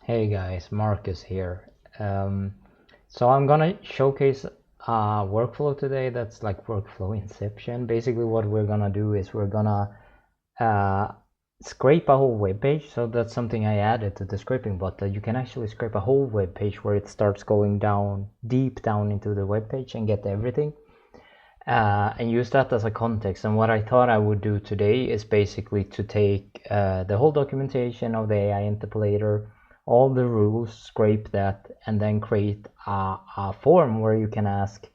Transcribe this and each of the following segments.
Hey guys, Marcus here. So I'm gonna showcase a workflow today that's like workflow inception. Basically, what we're gonna do is we're gonna uh, scrape a whole web page. So that's something I added to the scraping bot, that you can actually scrape a whole web page where it starts going down deep down into the web page and get everything. And use that as a context. And what I thought I would do today is basically to take the whole documentation of the AI Interpolator, all the rules, scrape that, and then create a form where you can ask,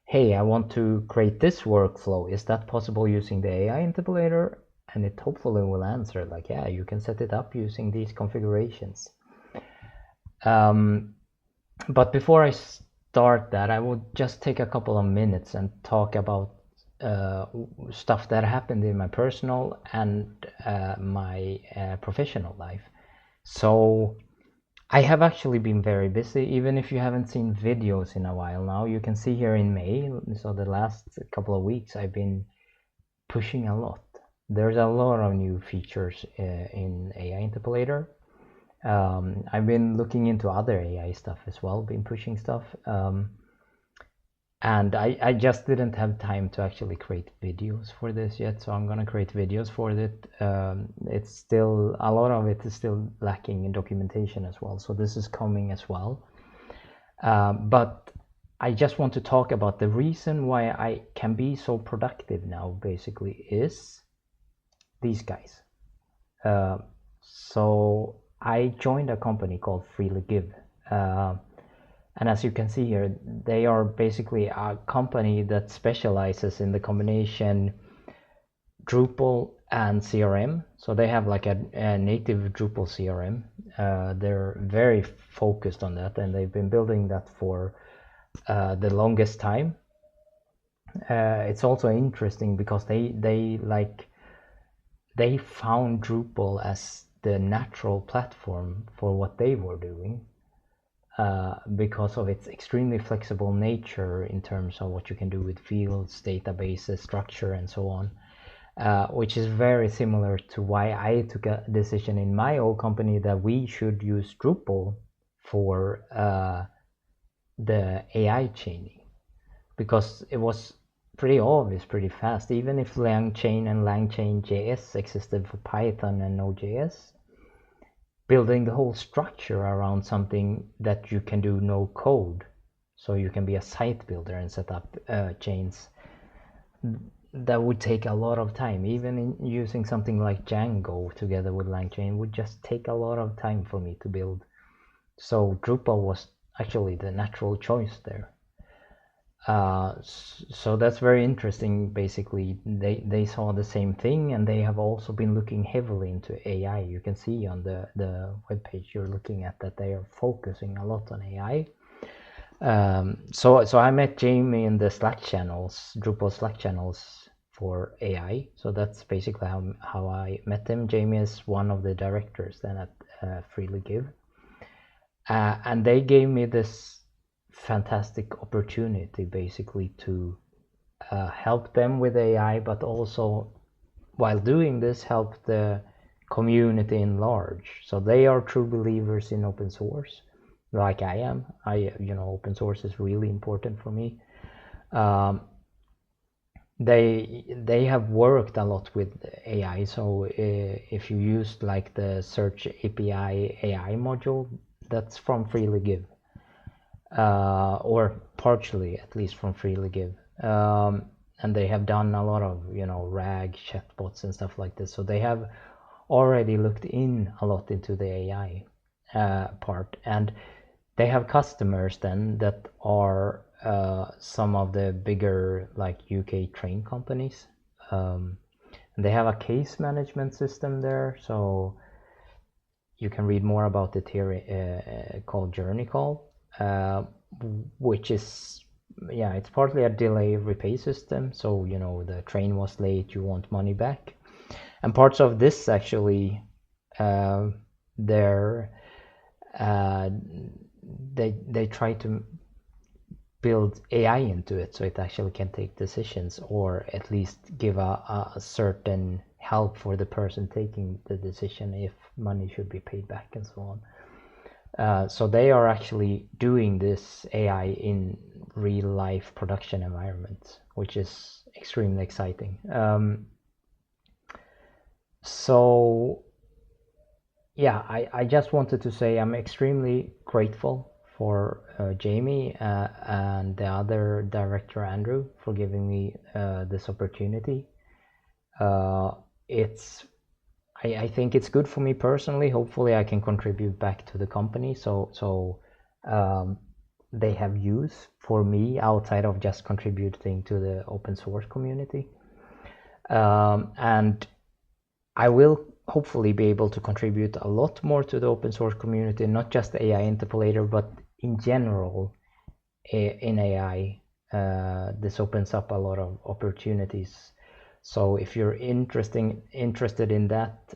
hey, I want to create this workflow. Is that possible using the AI Interpolator? And it hopefully will answer like, yeah, you can set it up using these configurations. But before I start that, I would just take a couple of minutes and talk about stuff that happened in my personal and my professional life. So I have actually been very busy. Even if you haven't seen videos in a while now, you can see here in May, so the last couple of weeks, I've been pushing a lot. There's a lot of new features in AI Interpolator. I've been looking into other AI stuff as well, been pushing stuff. And I just didn't have time to actually create videos for this yet, so I'm gonna create videos for it. It's still, a lot of it is still lacking in documentation as well, so this is coming as well. But I just want to talk about the reason why I can be so productive now, basically, is these guys. So I joined a company called Freely Give. And as you can see here, they are basically a company that specializes in the combination Drupal and CRM. So they have like a native Drupal CRM. They're very focused on that, and they've been building that for the longest time. It's also interesting because they found Drupal as the natural platform for what they were doing. Because of its extremely flexible nature in terms of what you can do with fields, databases, structure, and so on, which is very similar to why I took a decision in my old company that we should use Drupal for the AI chaining, because it was pretty obvious pretty fast. Even if LangChain and LangChain.js existed for Python and Node.js, building the whole structure around something that you can do no code, so you can be a site builder and set up chains, that would take a lot of time. Even in using something like Django together with LangChain would just take a lot of time for me to build. So Drupal was actually the natural choice there. So that's very interesting. Basically, they saw the same thing, and they have also been looking heavily into AI. You can see on the webpage you're looking at that they are focusing a lot on AI. So I met Jamie in the Slack channels, Drupal Slack channels for AI. So that's basically how I met him. Jamie is one of the directors then at Freely Give, and they gave me this fantastic opportunity basically to help them with AI, but also while doing this help the community in large. So they are true believers in open source, like I am. Open source is really important for me. They have worked a lot with AI. So if you used like the search API AI module, that's from Freely Give. Or partially at least from Freely Give. And they have done a lot of RAG chatbots and stuff like this, so they have already looked in a lot into the AI part, and they have customers then that are some of the bigger like UK train companies. And they have a case management system there, so you can read more about it here, called Journey Call. Which is, it's partly a delay repay system. So the train was late, you want money back, and parts of this actually they try to build AI into it, so it actually can take decisions, or at least give a certain help for the person taking the decision if money should be paid back and so on. So they are actually doing this AI in real life production environments, which is extremely exciting. So yeah, I just wanted to say I'm extremely grateful for Jamie and the other director, Andrew, for giving me this opportunity. I think it's good for me personally. Hopefully I can contribute back to the company. So they have use for me outside of just contributing to the open source community. And I will hopefully be able to contribute a lot more to the open source community, not just AI Interpolator, but in general in AI. This opens up a lot of opportunities. So if you're interested in that,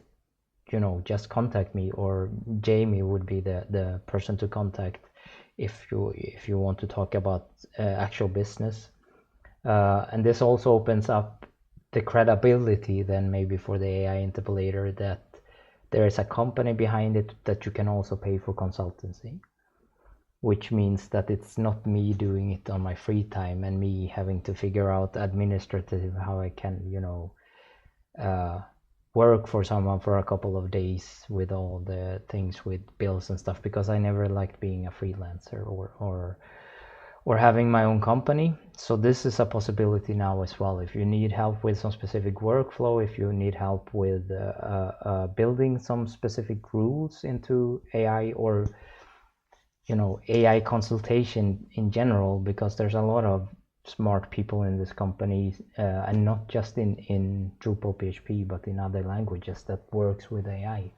just contact me, or Jamie would be the person to contact if you want to talk about actual business. And this also opens up the credibility then maybe for the AI Interpolator, that there is a company behind it that you can also pay for consultancy, which means that it's not me doing it on my free time and me having to figure out administrative how I can work for someone for a couple of days with all the things with bills and stuff, because I never liked being a freelancer or having my own company. So this is a possibility now as well. If you need help with some specific workflow, if you need help with building some specific rules into AI, or AI consultation in general, because there's a lot of smart people in this company, and not just in Drupal PHP, but in other languages that works with AI.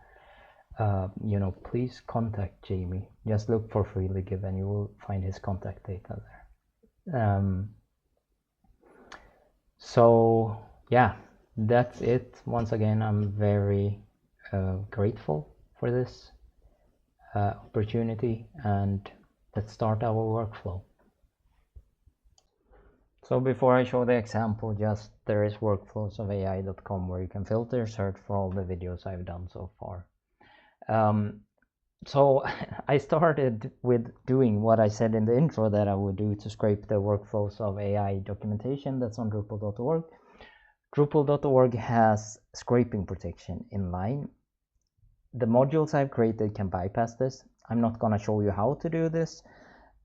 Please contact Jamie. Just look for FreelyGive and you will find his contact data there. So yeah, that's it. Once again, I'm very grateful for this opportunity, and let's start our workflow. So before I show the example, there is workflowsofai.com where you can filter, search for all the videos I've done so far. So I started with doing what I said in the intro that I would do to scrape the workflows of AI documentation that's on Drupal.org. Drupal.org has scraping protection in line. The modules I've created can bypass this. I'm not going to show you how to do this.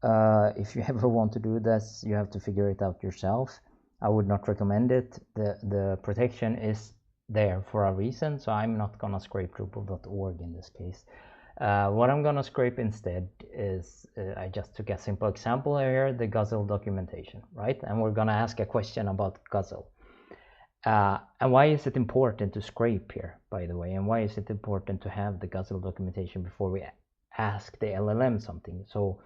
If you ever want to do this, you have to figure it out yourself. I would not recommend it. The protection is there for a reason, so I'm not going to scrape Drupal.org in this case. What I'm going to scrape instead is, I just took a simple example here, the Guzzle documentation, right? And we're going to ask a question about Guzzle. And why is it important to scrape here, by the way? And why is it important to have the Guzzle documentation before we ask the LLM something? So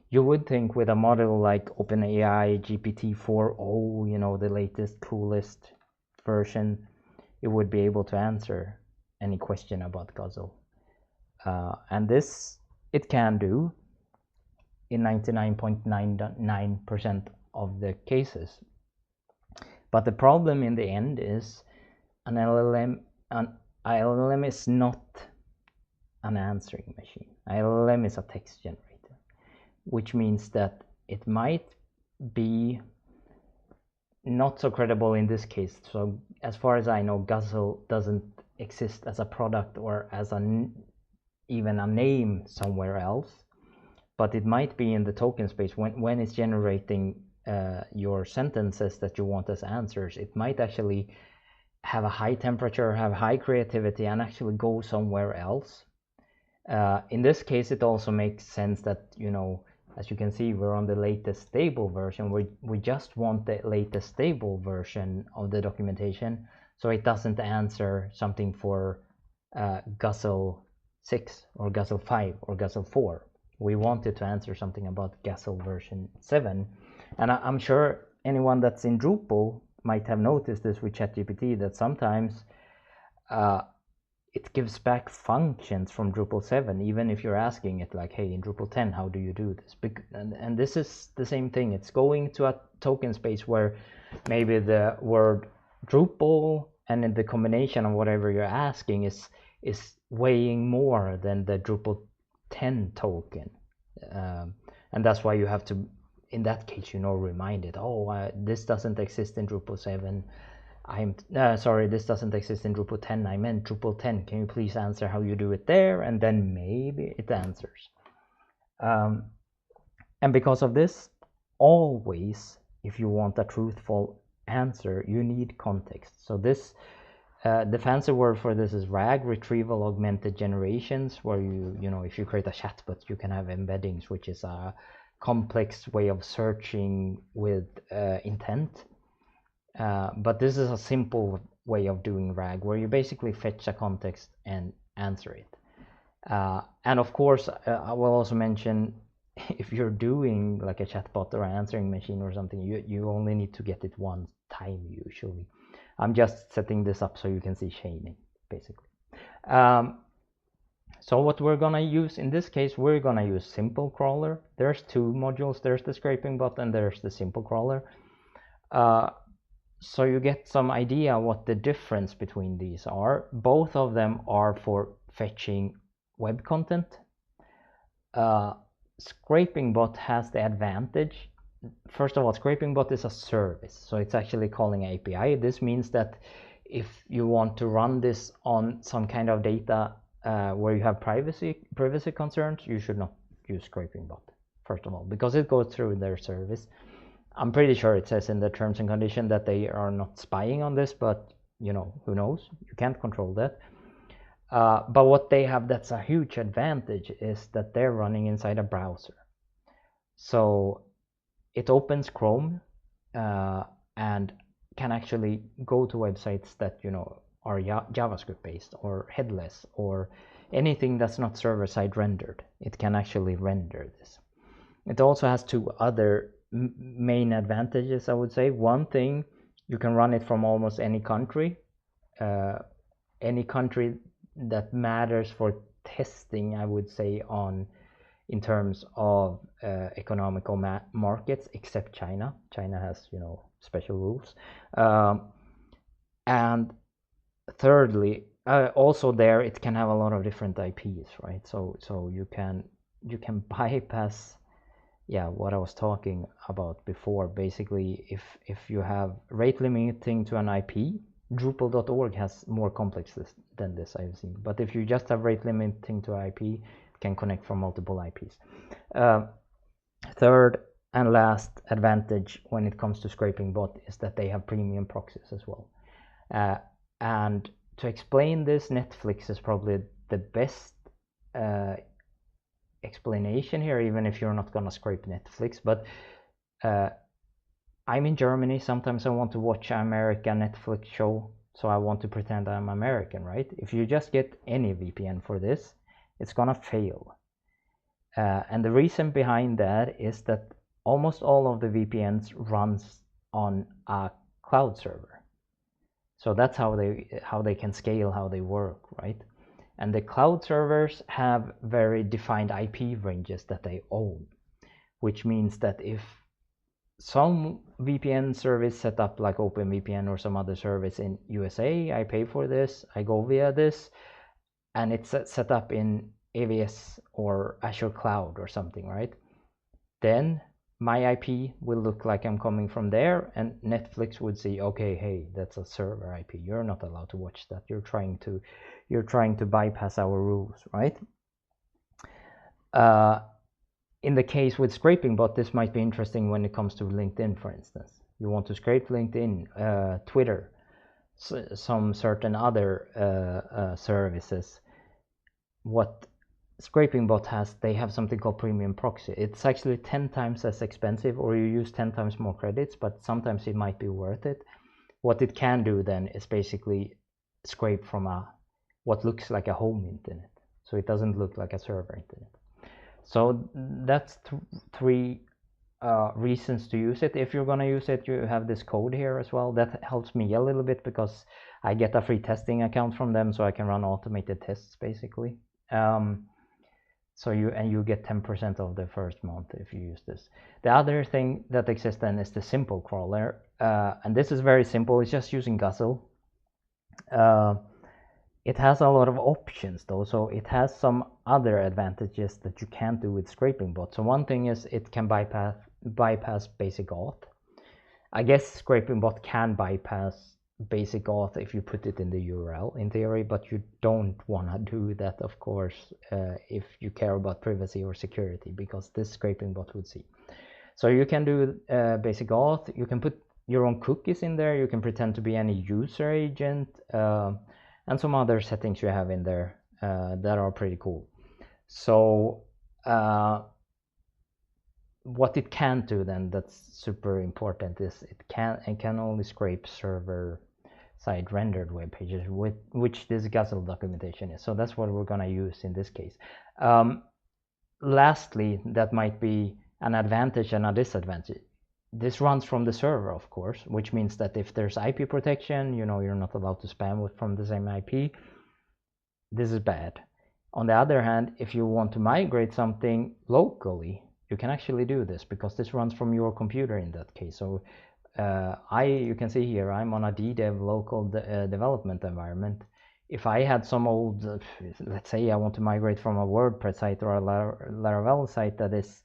you would think with a model like OpenAI GPT-4o, the latest, coolest version, it would be able to answer any question about Guzzle. And this it can do in 99.99% of the cases. But the problem in the end is an LLM is not an answering machine. An LLM is a text generator, which means that it might be not so credible in this case. So as far as I know, Guzzle doesn't exist as a product or as even a name somewhere else, but it might be in the token space when it's generating your sentences that you want as answers. It might actually have a high temperature, have high creativity, and actually go somewhere else. In this case, it also makes sense that, as you can see, we're on the latest stable version. We just want the latest stable version of the documentation, so it doesn't answer something for Guzzle 6 or Guzzle 5 or Guzzle 4. We wanted to answer something about Guzzle version 7. And I'm sure anyone that's in Drupal might have noticed this with ChatGPT, that sometimes it gives back functions from Drupal 7, even if you're asking it like, hey, in Drupal 10, how do you do this? And this is the same thing. It's going to a token space where maybe the word Drupal and the combination of whatever you're asking is weighing more than the Drupal 10 token, and that's why you have to, in that case, remind it, oh, this doesn't exist in Drupal 7. I'm sorry, this doesn't exist in Drupal 10. I meant Drupal 10. Can you please answer how you do it there? And then maybe it answers. And because of this, always, if you want a truthful answer, you need context. So this, the fancy word for this is RAG, retrieval augmented generations, where if you create a chatbot, you can have embeddings, which is a complex way of searching with intent. But this is a simple way of doing RAG, where you basically fetch a context and answer it. And of course, I will also mention, if you're doing like a chatbot or an answering machine or something, you only need to get it one time usually. I'm just setting this up so you can see chaining, basically. So what we're gonna use in this case, we're gonna use Simple Crawler. There's two modules. There's the ScrapingBot and there's the Simple Crawler. So you get some idea what the difference between these are. Both of them are for fetching web content. ScrapingBot has the advantage. First of all, ScrapingBot is a service, so it's actually calling API. This means that if you want to run this on some kind of data where you have privacy concerns, you should not use ScrapingBot, first of all, because it goes through their service. I'm pretty sure it says in the terms and conditions that they are not spying on this, but who knows? You can't control that. But what they have that's a huge advantage is that they're running inside a browser. So it opens Chrome and can actually go to websites that are JavaScript based or headless or anything that's not server-side rendered. It can actually render this. It also has two other main advantages, I would say. One thing, you can run it from almost any country that matters for testing, I would say, in terms of economical markets, except China. China has special rules. And thirdly, also there it can have a lot of different IPs, right? So you can bypass what I was talking about before. Basically, if you have rate limiting to an IP, Drupal.org has more complex than this I've seen. But if you just have rate limiting to IP, it can connect from multiple IPs. Third and last advantage when it comes to ScrapingBot is that they have premium proxies as well. And to explain this, Netflix is probably the best explanation here, even if you're not gonna scrape Netflix. But I'm in Germany. Sometimes I want to watch an American Netflix show, so I want to pretend I'm American, right? If you just get any VPN for this, it's gonna fail. And the reason behind that is that almost all of the VPNs runs on a cloud server. So that's how they can scale, how they work, right? And the cloud servers have very defined IP ranges that they own, which means that if some VPN service set up like OpenVPN or some other service in USA, I pay for this, I go via this, and it's set up in AWS or Azure Cloud or something, right? Then my IP will look like I'm coming from there, and Netflix would say, okay, hey, that's a server IP. You're not allowed to watch that. You're trying to bypass our rules, right? In the case with ScrapingBot, this might be interesting when it comes to LinkedIn, for instance. You want to scrape LinkedIn, Twitter, some certain other services. What ScrapingBot has, they have something called premium proxy. It's actually 10 times as expensive, or you use 10 times more credits, but sometimes it might be worth it. What it can do then is basically scrape from what looks like a home internet. So it doesn't look like a server internet. So that's three reasons to use it. If you're gonna use it, you have this code here as well. That helps me a little bit because I get a free testing account from them, so I can run automated tests basically. So you get 10% of the first month if you use this. The other thing that exists then is the Simple Crawler, and this is very simple. It's just using Guzzle. It has a lot of options though, so it has some other advantages that you can't do with ScrapingBot. So one thing is it can bypass basic auth. I guess ScrapingBot can bypass basic auth if you put it in the URL in theory, but you don't want to do that, of course, if you care about privacy or security, because this ScrapingBot would see. So you can do basic auth. You can put your own cookies in there. You can pretend to be any user agent, and some other settings you have in there that are pretty cool. So what it can't do then, that's super important, is it can only scrape server side rendered web pages, which this Guzzle documentation is. So that's what we're gonna use in this case. Lastly, that might be an advantage and a disadvantage. This runs from the server, of course, which means that if there's IP protection, you know, you're not allowed to spam from the same IP. This is bad. On the other hand, if you want to migrate something locally, you can actually do this because this runs from your computer in that case. So you can see here, I'm on a DDEV local development environment. If I had some old, let's say I want to migrate from a WordPress site or a Laravel site that is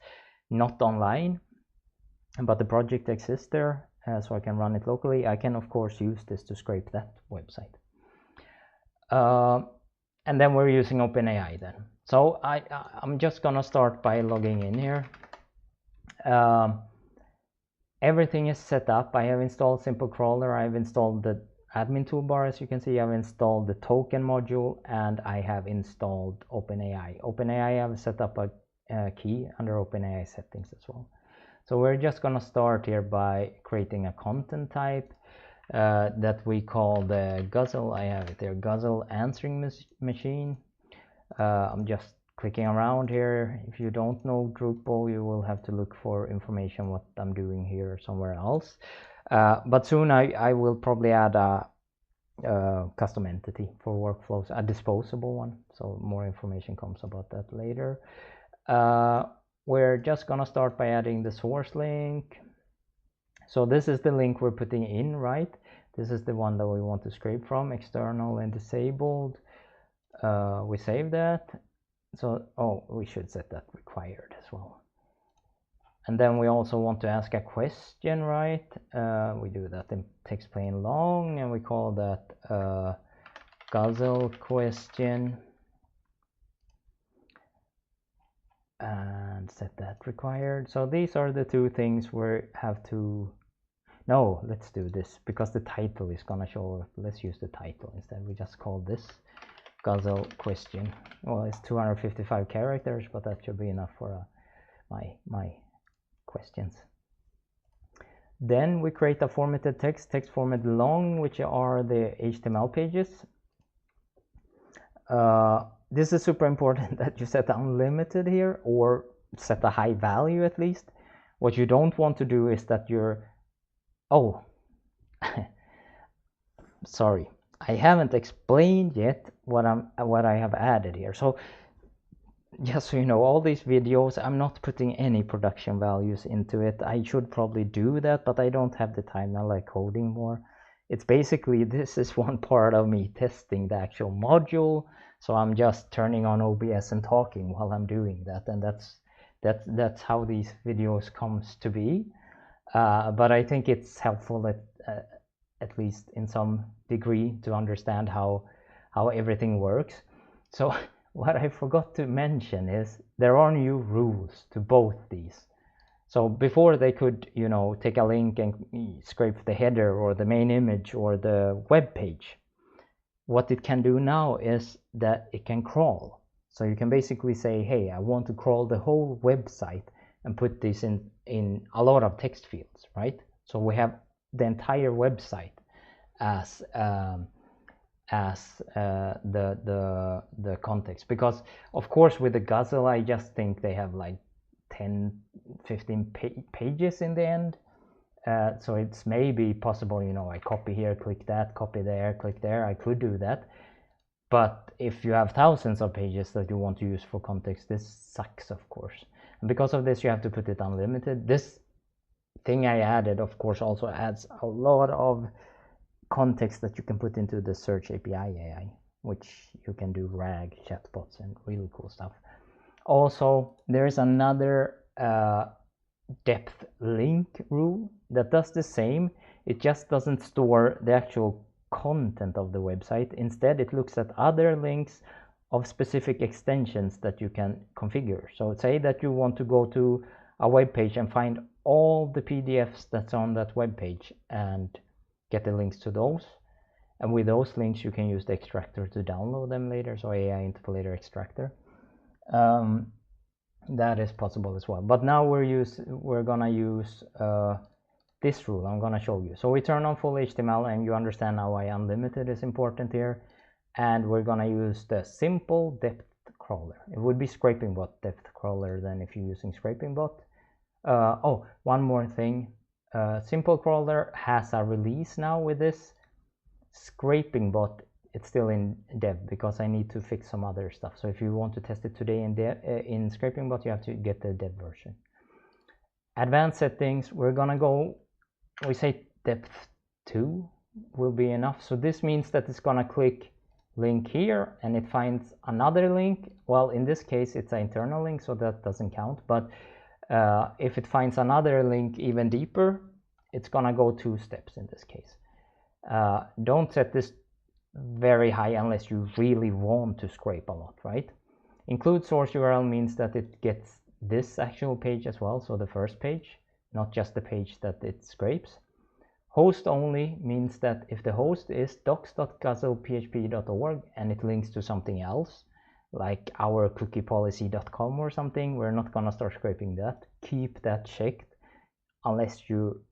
not online, but the project exists there, so I can run it locally, I can of course use this to scrape that website. And then we're using OpenAI then. So I'm just gonna start by logging in here. Everything is set up. I have installed Simple Crawler. I've installed the admin toolbar, as you can see. I've installed the token module, and I have installed OpenAI. OpenAI, I have set up a key under OpenAI settings as well. So we're just gonna start here by creating a content type that we call the Guzzle. I have it there, Guzzle answering machine. I'm just clicking around here. If you don't know Drupal, you will have to look for information what I'm doing here somewhere else. But soon I will probably add a custom entity for workflows, a disposable one. So more information comes about that later. We're just gonna start by adding the source link. So this is the link we're putting in, right? This is the one that we want to scrape from, external and disabled. We save that. So, we should set that required as well. And then we also want to ask a question, right? We do that in text plain long, and we call that Guzzle question. And set that required. So these are the two things we have to. No, let's do this because the title is gonna show up. Let's use the title instead. We just call this Guzzle question. Well, it's 255 characters, but that should be enough for my questions. Then we create a formatted text format long, which are the HTML pages. This is super important that you set unlimited here, or set a high value at least. What you don't want to do is that you're, sorry, I haven't explained yet what I have added here. So just so you know, all these videos, I'm not putting any production values into it. I should probably do that, but I don't have the time. I like coding more. It's basically, this is one part of me testing the actual module. So I'm just turning on OBS and talking while I'm doing that, and that's how these videos comes to be. But I think it's helpful at least in some degree to understand how everything works. So what I forgot to mention is there are new rules to both these. So before they could, you know, take a link and scrape the header or the main image or the web page. What it can do now is that it can crawl. So you can basically say, hey, I want to crawl the whole website and put this in a lot of text fields, right? So we have the entire website as the context, because of course with the Guzzle, I just think they have like 10-15 pages in the end. So it's maybe possible, you know, I copy here, click that, copy there, click there. I could do that. But if you have thousands of pages that you want to use for context, this sucks, of course. And because of this, you have to put it unlimited. This thing I added, of course, also adds a lot of context that you can put into the Search API AI. which you can do RAG chatbots and really cool stuff. Also, there's another depth link rule that does the same. It just doesn't store the actual content of the website. Instead, it looks at other links of specific extensions that you can configure. So say that you want to go to a web page and find all the PDFs that's on that web page and get the links to those. And with those links, you can use the extractor to download them later. So AI Interpolator extractor. That is possible as well. But now we're gonna use this rule. I'm gonna show you. So we turn on full HTML, and you understand now why unlimited is important here. And we're gonna use the simple depth crawler. It would be ScrapingBot depth crawler than if you're using ScrapingBot. Oh, one more thing. Simple crawler has a release now with this. ScrapingBot, it's still in dev because I need to fix some other stuff. So if you want to test it today in ScrapingBot, you have to get the dev version. Advanced settings, we're gonna go, we say depth 2 will be enough. So this means that it's gonna click link here and it finds another link. Well, in this case, it's an internal link, so that doesn't count. But if it finds another link even deeper, it's gonna go 2 steps in this case. Don't set this very high unless you really want to scrape a lot, right? Include source URL means that it gets this actual page as well, so the first page, not just the page that it scrapes. Host only means that if the host is docs.guzzlephp.org and it links to something else, like our cookiepolicy.com or something, we're not gonna start scraping that. Keep that checked unless you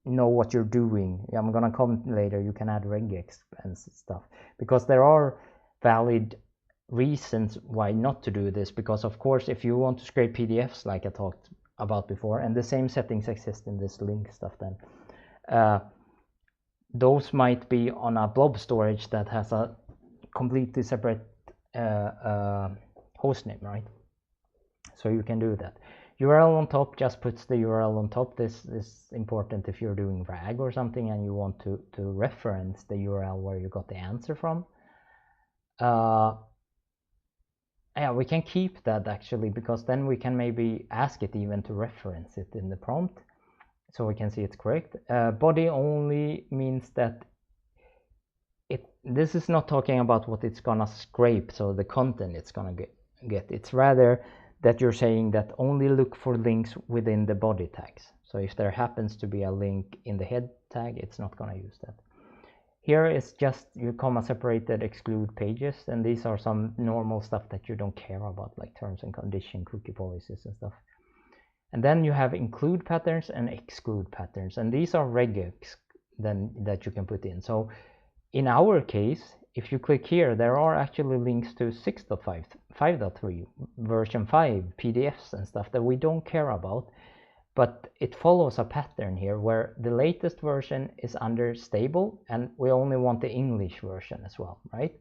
know what you're doing. I'm gonna comment later, you can add regex and stuff, because there are valid reasons why not to do this. Because of course, if you want to scrape PDFs like I talked about before, and the same settings exist in this link stuff, then those might be on a blob storage that has a completely separate host name, right? So you can do that. URL on top just puts the URL on top. This is important if you're doing RAG or something and you want to reference the URL where you got the answer from. Yeah, we can keep that actually, because then we can maybe ask it even to reference it in the prompt so we can see it's correct. Body only means that this is not talking about what it's gonna scrape, so the content it's gonna get. It's rather that you're saying that only look for links within the body tags. So if there happens to be a link in the head tag, it's not gonna use that. Here is just you comma separated exclude pages, and these are some normal stuff that you don't care about, like terms and condition, cookie policies and stuff. And then you have include patterns and exclude patterns, and these are regex then that you can put in. So in our case, if you click here, there are actually links to 6.5, 5.3, version 5 PDFs and stuff that we don't care about, but it follows a pattern here where the latest version is under stable and we only want the English version as well, right?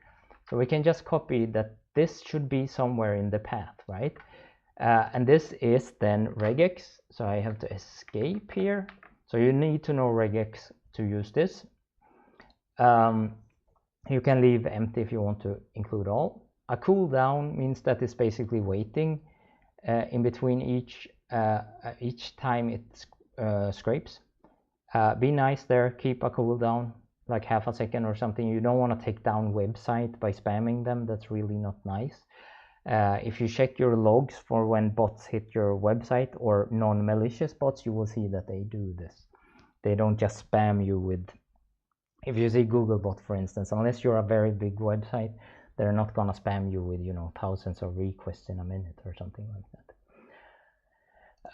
So we can just copy that this should be somewhere in the path, right? And this is then regex, so I have to escape here. So you need to know regex to use this. You can leave empty if you want to include all. A cooldown means that it's basically waiting in between each time it scrapes. Be nice there, keep a cooldown, like half a second or something. You don't want to take down website by spamming them, that's really not nice. If you check your logs for when bots hit your website, or non-malicious bots, you will see that they do this. They don't just spam you with, if you see Googlebot for instance, unless you're a very big website, they're not gonna spam you with, you know, thousands of requests in a minute or something like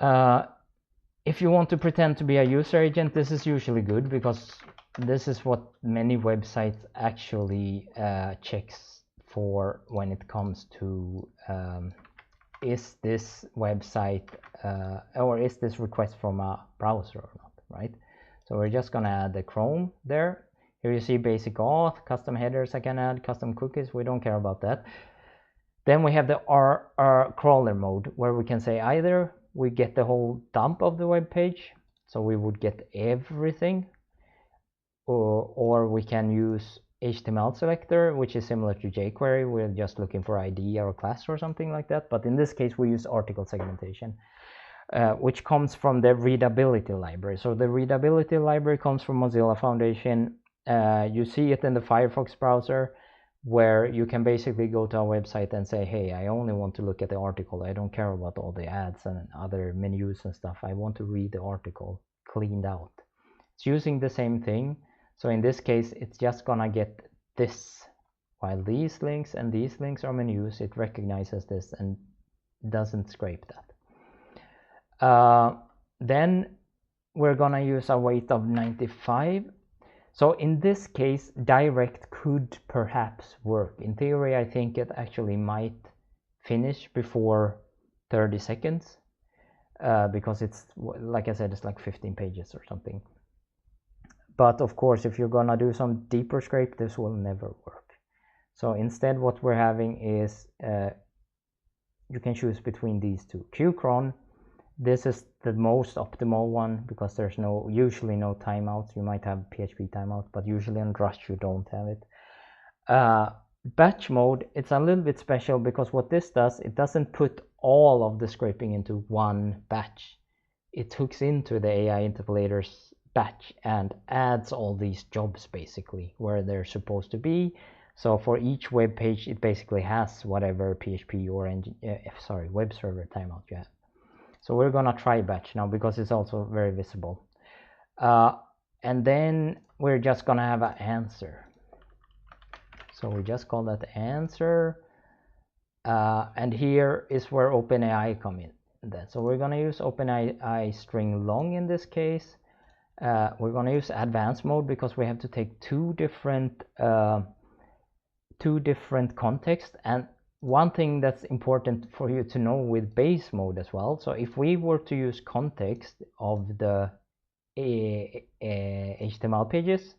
that. If you want to pretend to be a user agent, this is usually good, because this is what many websites actually checks for when it comes to is this website or is this request from a browser or not, right? So we're just gonna add the Chrome there. Here you see basic auth, custom headers I can add, custom cookies, we don't care about that. Then we have the R crawler mode, where we can say either we get the whole dump of the web page, so we would get everything, or we can use HTML selector, which is similar to jQuery. We're just looking for ID or class or something like that. But in this case, we use article segmentation, which comes from the readability library. So the readability library comes from Mozilla Foundation. You see it in the Firefox browser, where you can basically go to a website and say, hey, I only want to look at the article. I don't care about all the ads and other menus and stuff. I want to read the article cleaned out. It's using the same thing. So in this case, it's just gonna get this. While these links and these links are menus, it recognizes this and doesn't scrape that. Then we're gonna use a weight of 95. So in this case, direct could perhaps work. In theory, I think it actually might finish before 30 seconds because it's, like I said, it's like 15 pages or something. But of course, if you're gonna do some deeper scrape, this will never work. So instead, what we're having is you can choose between these two. Qcron, this is the most optimal one because there's usually no timeouts. You might have PHP timeout, but usually on Rust you don't have it. Batch mode, it's a little bit special because what this does, it doesn't put all of the scraping into one batch. It hooks into the AI Interpolator's batch and adds all these jobs basically where they're supposed to be. So for each web page, it basically has whatever PHP or web server timeout you have. So we're gonna try batch now because it's also very visible. And then we're just gonna have an answer. So we just call that answer. And here is where OpenAI come in. So we're gonna use OpenAI string long in this case. We're gonna use advanced mode because we have to take two different contexts. And one thing that's important for you to know with base mode as well. So if we were to use context of the HTML pages,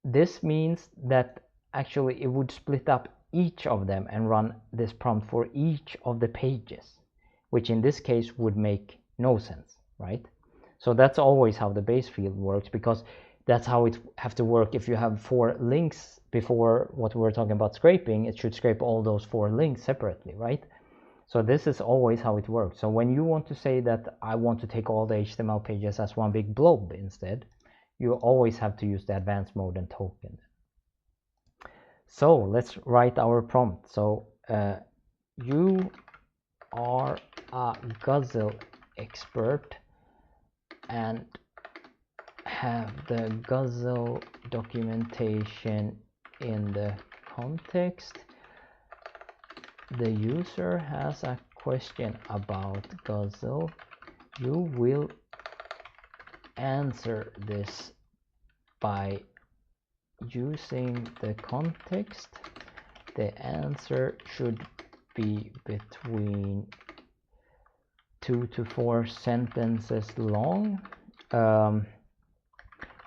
this means that actually it would split up each of them and run this prompt for each of the pages, which in this case would make no sense, right? So that's always how the base field works, because that's how it have to work. If you have 4 links before what we were talking about scraping, it should scrape all those 4 links separately, right? So this is always how it works. So when you want to say that I want to take all the HTML pages as one big blob instead, you always have to use the advanced mode and token. So let's write our prompt. So you are a Guzzle expert and have the Guzzle documentation in the context. The user has a question about Guzzle. You will answer this by using the context. The answer should be between 2 to 4 sentences long.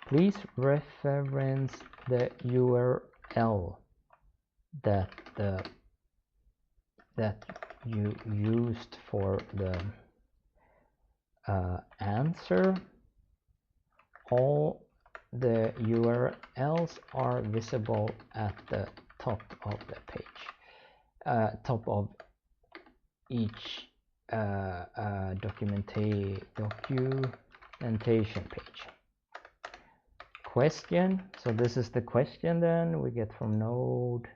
Please reference the URL that you used for the answer. All the URLs are visible at the top of the page, top of each documentation page. Question, so this is the question then we get from Node.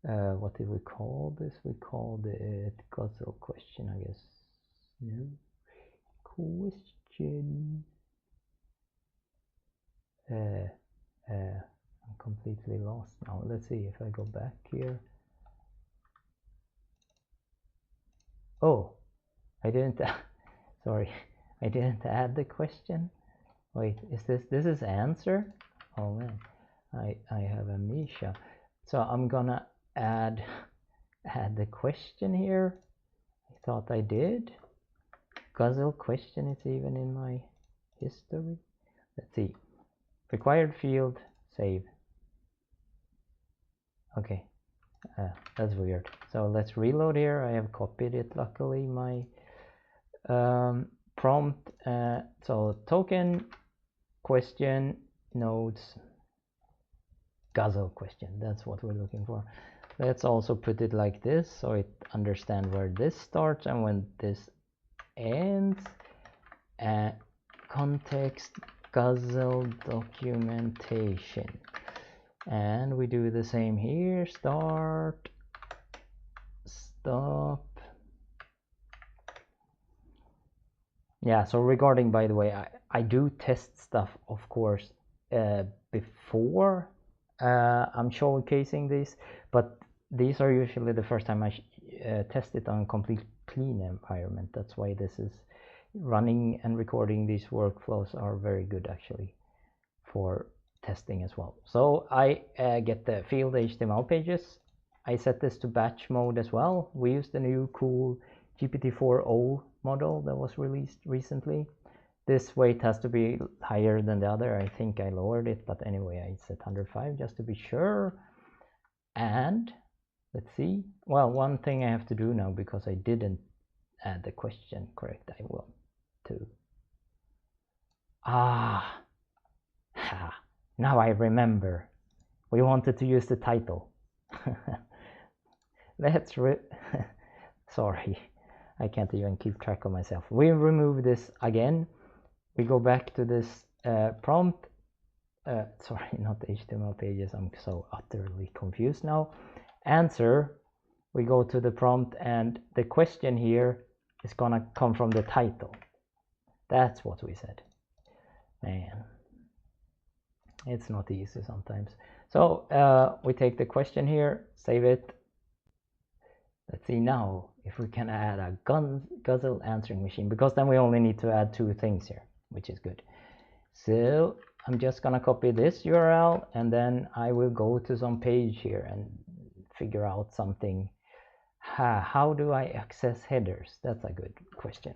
What did we call this? We called it Guzzle question, I guess. No question. I'm completely lost now. Let's see if I go back here. Oh, I didn't sorry, I didn't add the question. Wait, is this is answer? Oh man, I have amnesia. So I'm gonna add the question here. I thought I did. Guzzle question is even in my history. Let's see. Required field, save. Okay, that's weird. So let's reload here. I have copied it, luckily, my prompt. So token question nodes guzzle question. That's what we're looking for. Let's also put it like this so it understands where this starts and when this ends. Context guzzle documentation. And we do the same here. Start, stop. Yeah, so regarding, by the way, I do test stuff, of course, before I'm showcasing these, but these are usually the first time I test it on complete clean environment. That's why this is running and recording these workflows are very good actually for testing as well. So I get the field HTML pages. I set this to batch mode as well. We use the new cool GPT-4o model that was released recently. This weight has to be higher than the other. I think I lowered it, but anyway, I set 105 just to be sure. And let's see. Well, one thing I have to do now, because I didn't add the question correct, I will to. Now I remember. We wanted to use the title. Let's sorry, I can't even keep track of myself. We remove this again. We go back to this prompt. Sorry, not HTML pages. I'm so utterly confused now. Answer. We go to the prompt, and the question here is gonna come from the title. That's what we said. Man, it's not easy sometimes. So we take the question here, save it. Let's see now if we can add a guzzle answering machine, because then we only need to add 2 things here, which is good. So I'm just gonna copy this URL, and then I will go to some page here and figure out something. How do I access headers? That's a good question.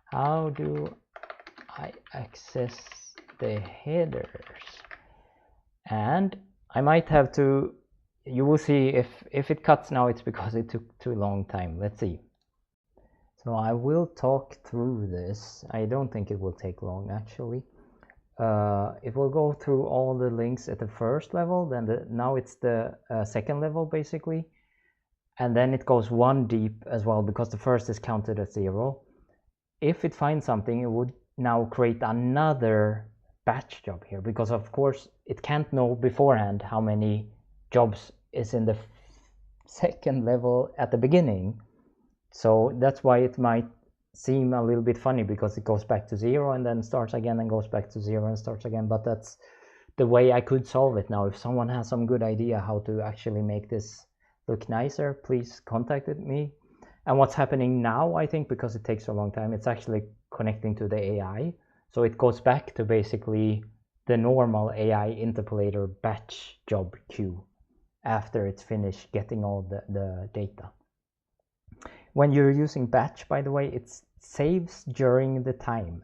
How do I access the headers? And I might have to, you will see if it cuts now, it's because it took too long time. Let's see. So I will talk through this. I don't think it will take long actually. It will go through all the links at the first level, then now it's the second level basically, and then it goes 1 deep as well, because the first is counted as 0. If it finds something, it would now create another batch job here, because of course it can't know beforehand how many jobs is in the second level at the beginning. So that's why it might seem a little bit funny, because it goes back to 0 and then starts again and goes back to 0 and starts again. But that's the way I could solve it now. If someone has some good idea how to actually make this look nicer, please contact me. And what's happening now, I think, because it takes a long time, it's actually connecting to the AI. So it goes back to basically the normal AI Interpolator batch job queue after it's finished getting all the data. When you're using batch, by the way, it saves during the time.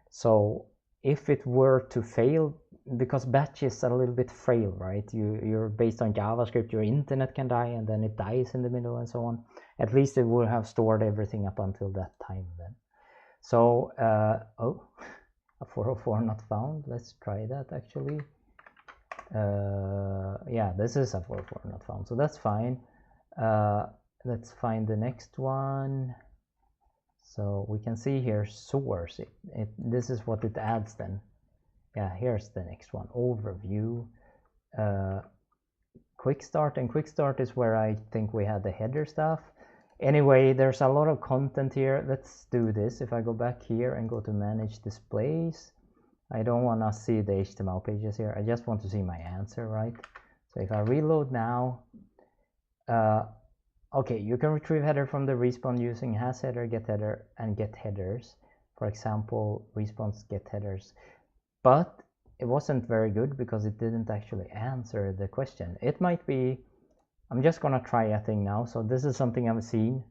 So if it were to fail, because batch is a little bit frail, right? You're based on JavaScript, your internet can die and then it dies in the middle and so on. At least it will have stored everything up until that time then. So, oh, a 404 not found. Let's try that actually. Yeah, this is a 404 not found, so that's fine. Let's find the next one. So we can see here source. This is what it adds then. Yeah, here's the next one, overview. Quick start, and quick start is where I think we had the header stuff. Anyway, there's a lot of content here. Let's do this. If I go back here and go to manage displays, I don't want to see the HTML pages here. I just want to see my answer, right? So if I reload now, okay, you can retrieve header from the response using has header, get header, and get headers. For example, response get headers. But it wasn't very good because it didn't actually answer the question. It might be, I'm just gonna try a thing now. So this is something I've seen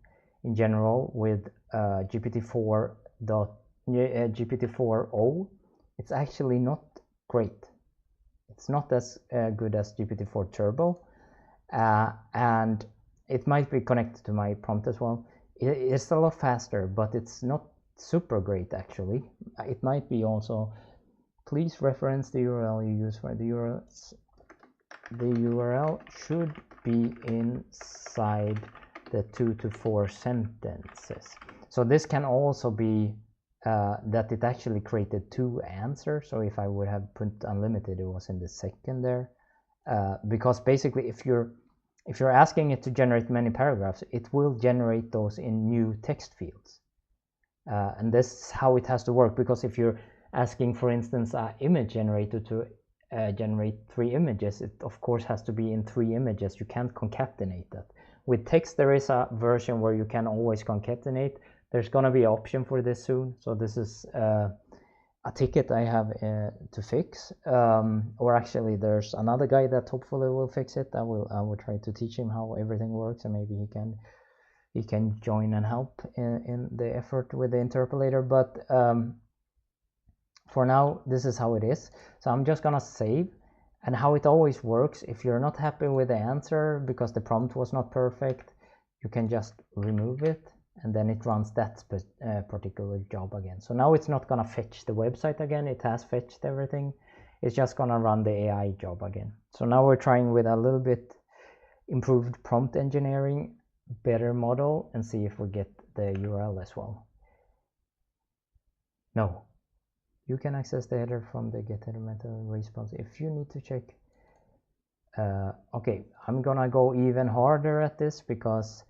in general with GPT-4o. It's actually not great. It's not as good as GPT-4 Turbo, and it might be connected to my prompt as well. It's a lot faster, but it's not super great actually. It might be also, please reference the URL you use for the URLs. the URL should be inside the 2 to 4 sentences. So this can also be that it actually created 2 answers. So if I would have put unlimited, it was in the second there. Because basically if you're asking it to generate many paragraphs, it will generate those in new text fields. And this is how it has to work, because if you're asking, for instance, an image generator to generate 3 images, it of course has to be in 3 images. You can't concatenate that. With text, there is a version where you can always concatenate. There's going to be an option for this soon. So this is a ticket I have to fix. Or actually, there's another guy that hopefully will fix it. I will try to teach him how everything works, and maybe he can join and help in the effort with the interpolator. But for now, this is how it is. So I'm just gonna save. And how it always works, if you're not happy with the answer because the prompt was not perfect, you can just remove it, and then it runs that particular job again. So now it's not gonna fetch the website again. It has fetched everything. It's just gonna run the AI job again. So now we're trying with a little bit improved prompt engineering, better model, and see if we get the URL as well. No. You can access the header from the get header method response if you need to check. Okay, I'm gonna go even harder at this because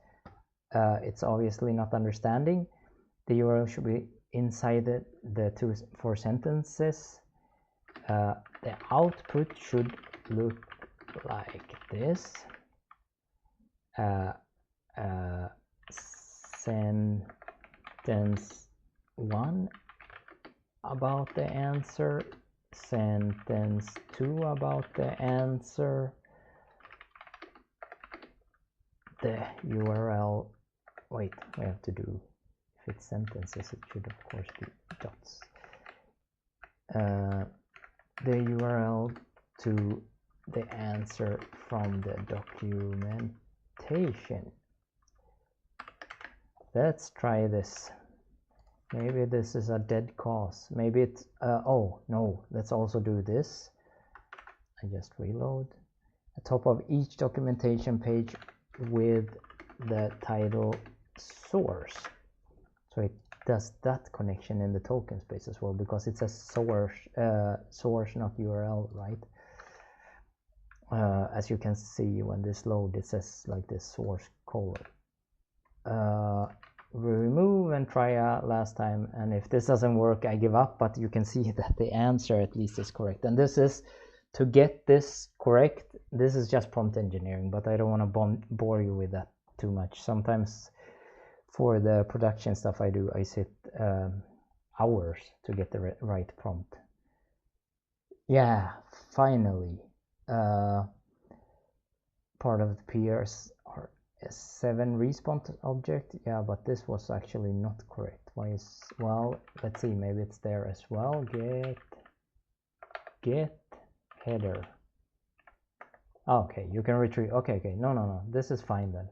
it's obviously not understanding. The URL should be inside the 2 to 4 sentences. The output should look like this. Sentence 1 about the answer, sentence 2 about the answer, the URL, wait, we have to do, if it's sentences, it should of course be dots. The URL to the answer from the documentation. Let's try this. Maybe this is a dead cause. Maybe it's, oh no, let's also do this. I just reload. At top of each documentation page with the title source. So it does that connection in the token space as well, because it says source, not URL, right? As you can see when this load, it says like this source colon. Remove and try last time, and if this doesn't work, I give up. But you can see that the answer at least is correct, and this is to get this correct. This is just prompt engineering, but I don't want to bore you with that too much. Sometimes for the production stuff I do, I sit hours to get the right prompt. Yeah, finally, part of the peers are S7 response object. Yeah, but this was actually not correct. Why is, well, let's see, maybe it's there as well. Get header. Okay, you can retrieve. Okay, no, this is fine then.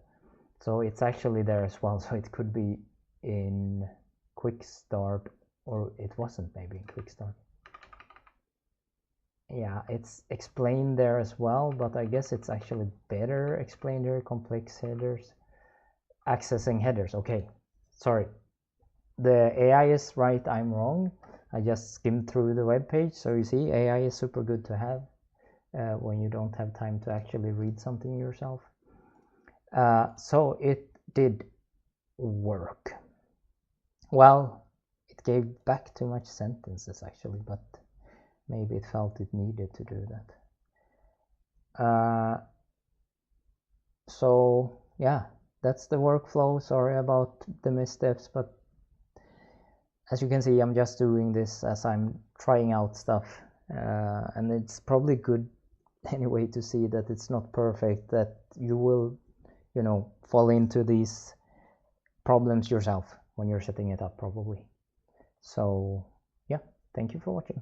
So it's actually there as well. So it could be in quick start, or it wasn't maybe in quick start. Yeah, it's explained there as well, but I guess it's actually better explained here. Complex headers, accessing headers. Okay, sorry, the AI is right, I'm wrong. I just skimmed through the web page. So you see, AI is super good to have when you don't have time to actually read something yourself. So it did work. Well, it gave back too much sentences actually, but maybe it felt it needed to do that. So yeah, that's the workflow. Sorry about the missteps, but as you can see, I'm just doing this as I'm trying out stuff, and it's probably good anyway to see that it's not perfect, that you will, you know, fall into these problems yourself when you're setting it up probably. So yeah, thank you for watching.